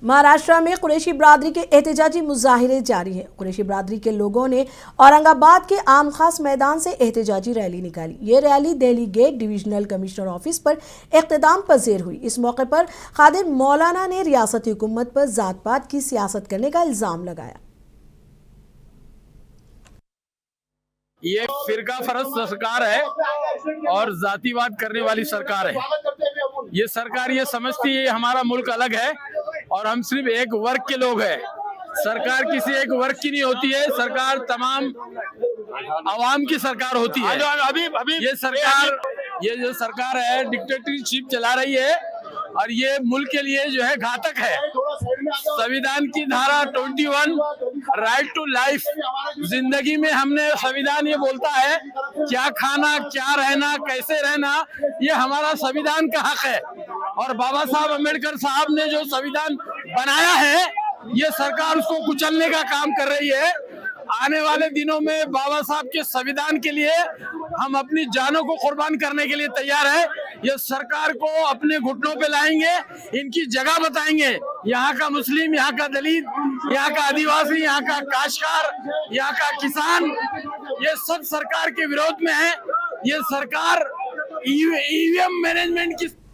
महाराष्ट्र में कुरैशी बिरादरी के एहतजाजी मुजाहिरे जारी हैं। कुरैशी बिरादरी के लोगों ने औरंगाबाद के आम खास मैदान से एहतजाजी रैली निकाली। ये rally Delhi Gate divisional commissioner office पर इख्तिताम पजीर हुई। इस मौके पर खादिर मौलाना ने रियासती हुकूमत पर जात पात की सियासत करने का इल्जाम लगाया। ये फिरका फरस्त सरकार है और जातिवाद करने वाली सरकार है। ये सरकार ये समझती है हमारा मुल्क अलग है और हम सिर्फ एक वर्ग के लोग हैं। सरकार किसी एक वर्ग की नहीं होती है, सरकार तमाम आवाम की सरकार होती है। ये जो सरकार है डिक्टेटरशिप चला रही है और ये मुल्क के लिए जो है घातक है। संविधान की धारा 21 राइट टू लाइफ, जिंदगी में हमने संविधान ये बोलता है क्या खाना, क्या रहना, कैसे रहना, ये हमारा संविधान का हक है। और बाबा साहब अम्बेडकर साहब ने जो संविधान बनाया है ये सरकार उसको कुचलने का काम कर रही है। आने वाले दिनों में बाबा साहब के संविधान के लिए हम अपनी जानों को कुर्बान करने के लिए तैयार है। ये सरकार को अपने घुटनों पे लाएंगे, इनकी जगह बताएंगे। यहाँ का मुस्लिम, यहाँ का दलित, यहाँ का आदिवासी, यहाँ का काश्तकार, यहाँ का किसान, ये सब सरकार के विरोध में है। ये सरकार ईवीएम मैनेजमेंट की